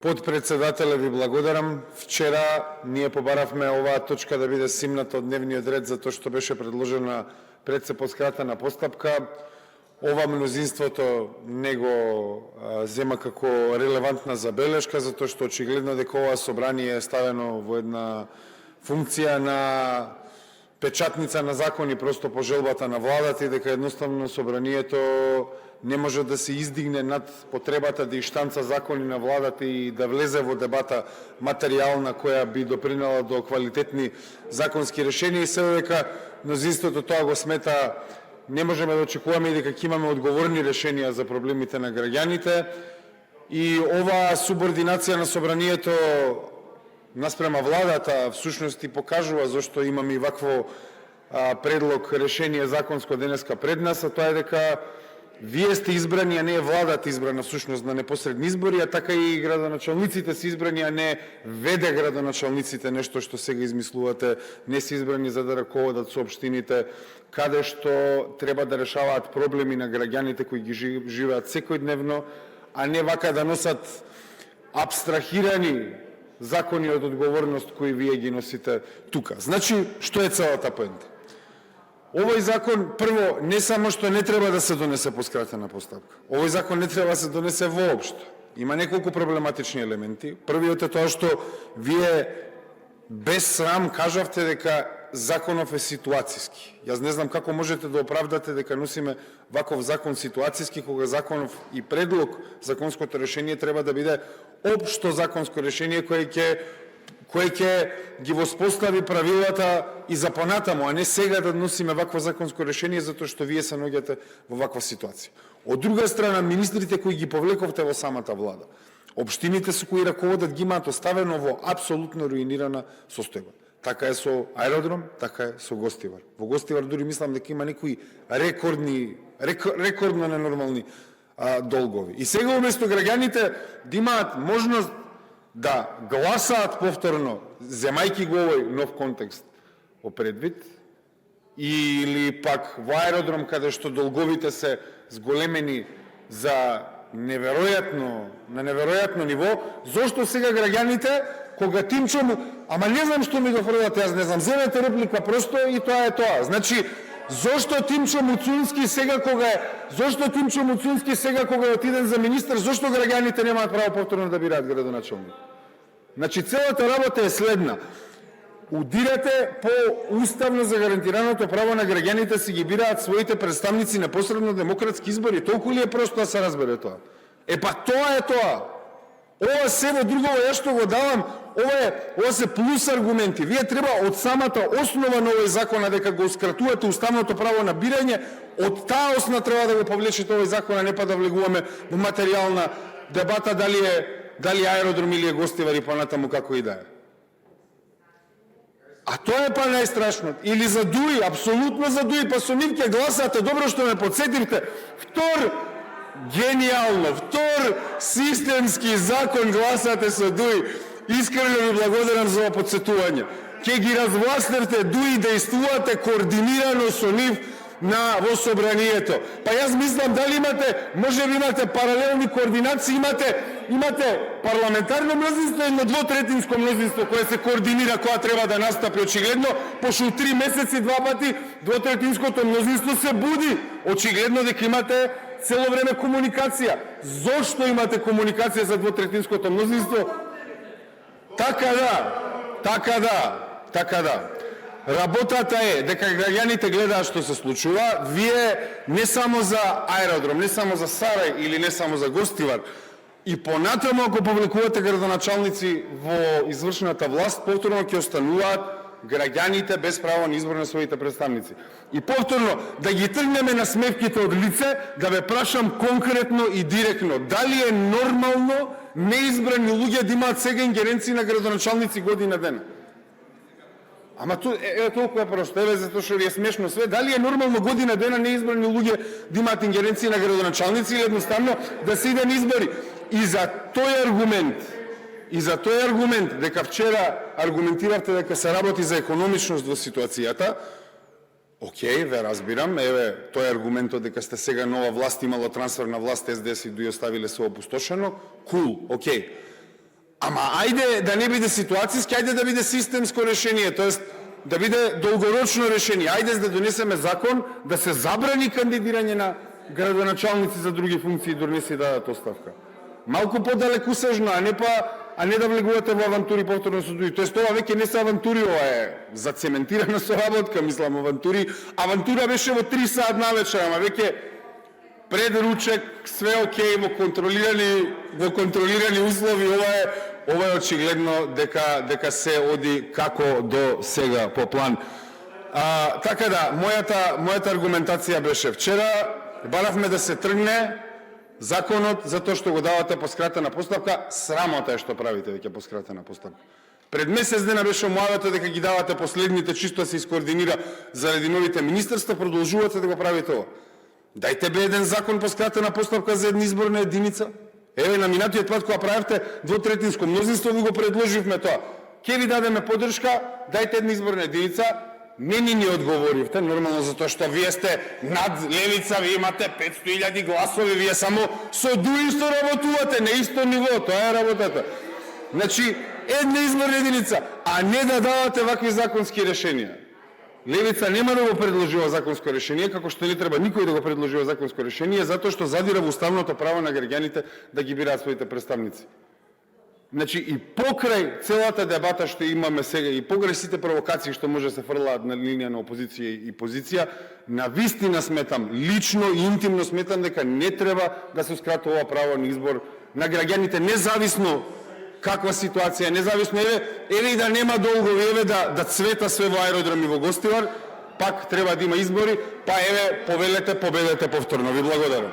Подпредседателе, ви благодарам. Вчера ние побаравме оваа точка да биде симната од дневниот ред затоа што беше предложена пред се поскратена постапка. Ова мнозинството не го зема како релевантна забелешка, затоа што очигледно дека ова собрание е ставено во една функција на печатница на закони просто по желбата на владата и дека едноставно собранието не може да се издигне над потребата да иштанца закони на владата и да влезе во дебата материјална која би допринела до квалитетни законски решенија и се дека мнозинството тоа го смета. Не можеме да очекуваме и дека ќе имаме одговорни решенија за проблемите на граѓаните и оваа субординација на собранието наспрема владата всушност и покажува зашто имаме и вакво предлог решение законско денеска пред нас, а тоа е дека вие сте избрани, а не е владата избрана всушност на непосредни избори, а така и градоначалниците се избрани, а не веде градоначалниците, нешто што сега измислувате, не се избрани за да раководат со општините, каде што треба да решаваат проблеми на граѓаните кои ги живеат секојдневно, а не вака да носат абстрахирани закони од одговорност кои вие ги носите тука. Значи, што е целата поента? Овој закон, прво, не само што не треба да се донесе по скратена постапка. Овој закон не треба да се донесе воопшто. Има неколку проблематични елементи. Првиот е тоа што вие без срам кажавте дека законов е ситуациски. Јас не знам како можете да оправдате дека носиме ваков закон ситуациски, кога законов и предлог законското решение треба да биде општо законско решение кој ќе ги воспостави правилата и за понатаму, а не сега да носиме вакво законско решение затоа што вие се наоѓате во ваква ситуација. Од друга страна, министрите кои ги повлековте во самата влада, општините со кои раководат ги имаат оставено во апсолутно руинирана состојба. Така е со аеродром, така е со Гостивар. Во Гостивар дури мислам дека има некои рекордно ненормални долгови. И сега уместо граѓаните да имаат можност да гласаат повторно, земајки го овој нов контекст во предвид, или пак во аеродром каде што долговите се зголемени за на неверојатно ниво, зошто сега граѓаните кога Тимчо му, ама не знам што ми го фрлате, јас не знам, земете реплика просто и тоа е тоа. Значи, зошто Тимчо Муцунски сега кога е отиден за министар, зошто граѓаните немаат право повторно да бираат градоначалник? Значи, целата работа е следна. Удирате по уставно загарантираното право на граѓаните си ги бираат своите представници на посредно демократски избори. Толку ли е просто да се разбере тоа? Па тоа е тоа. Ова се во друго, јас што го давам, ова се плюс аргументи. Вие треба од самата основа на овој закон дека го скратувате уставното право на бирање, од таа основа треба да го повлечете овој закон, а не па да влегуваме во материјална дебата дали аеродром или Гостивар и понатаму како и да е. А тоа е па најстрашно. Или за ДУИ, апсолутно за ДУИ, па со нив ќе гласате, добро што ме подсетивте. Генијално, втор системски закон гласате со ДУИ. Искрено ви благодарам за ова подсетување. Ке ги развластевте ДУИ действувате координирано со нив во собранието. Па јас мислам дали имате паралелни координации, имате парламентарно мнозинство и двотретинско мнозинство кое се координира кога треба да настапи очигледно, пошто 3 месеци 2 пати двотретинското мнозинство се буди. Очигледно дека имате цело време комуникација. Зошто имате комуникација за двотретинското мнозинство? Така да. Работата е дека граѓаните гледаат што се случува. Вие не само за аеродром, не само за Сарај или не само за Гостивар, и понатаму ако повлекувате градоначалници во извршната власт, повторно ќе остануваат граѓаните без право на избор на своите представници. И повторно, да ги тргнеме на смевките од лице, да ве прашам конкретно и директно, дали е нормално неизбрани луѓе да имаат сега ингеренции на градоначалници година дена? Ама толку е просто, затоа што ви е смешно све. Дали е нормално година дена неизбрани луѓе да имаат ингеренции на градоначалници или едноставно да се иде на избори? И за тој аргумент, дека вчера аргументиравте дека се работи за економичност во ситуацијата, окей, ве разбирам, тој аргументот дека сте сега нова власт, имало трансфер на власт, СДС и ДУИ оставиле се опустошено, кул, окей. Ама ајде да не биде ситуацијски, ајде да биде системско решение, тоест да биде долгорочно решение. Ајде да донесеме закон да се забрани кандидирање на градоначалници за други функции дори не си дадат оставка. Малку подалекусежно, а не да влегувате во авантури повторно со други. Тоест ова веќе не се авантури, ова е зацементирана соработка, мислам авантури. Авантура беше во 3 саат навечер, ама веќе пред ручек, све окей, во контролирани услови, ова е очигледно дека се оди како до сега по план. Така да, мојата аргументација беше вчера, баравме да се тргне законот затоа што го давате по скратена постапка, срамота е што правите веќе по скратена постапка. Пред месец дена беше омуавето дека ги давате последните чисто да се искоординира заради новите министерства, продолжувате да го правите ова. Дајте бе еден закон по скратена постапка за една изборна единица. Еве на минатиот пат кога правевте двотретинско мнозинство, ви го предложивме тоа. Ке ви дадеме поддршка, дајте една изборна единица. Не ни одговоривте, нормално затоа што вие сте над левица, вие имате 500.000 гласови, вие само со дуисто работувате, на исто ниво, тоа е работата. Значи, една изборна единица, а не да давате вакви законски решенија. Левица нема да го предложува законско решение, како што не треба никој да го предложува законско решение, затоа што задира во уставното право на граѓаните да ги бираат своите представници. Значи, и покрај целата дебата што имаме сега, и покрај сите провокации што може да се фрлаат на линија на опозиција и позиција, навистина сметам, лично и интимно сметам дека не треба да се скратува право на избор на граѓаните, независно каква ситуација, независно, еве и да нема долгови, еве да цвета све во аеродроми во Гостивар, пак треба да има избори, па еве, победете повторно. Ви благодарам.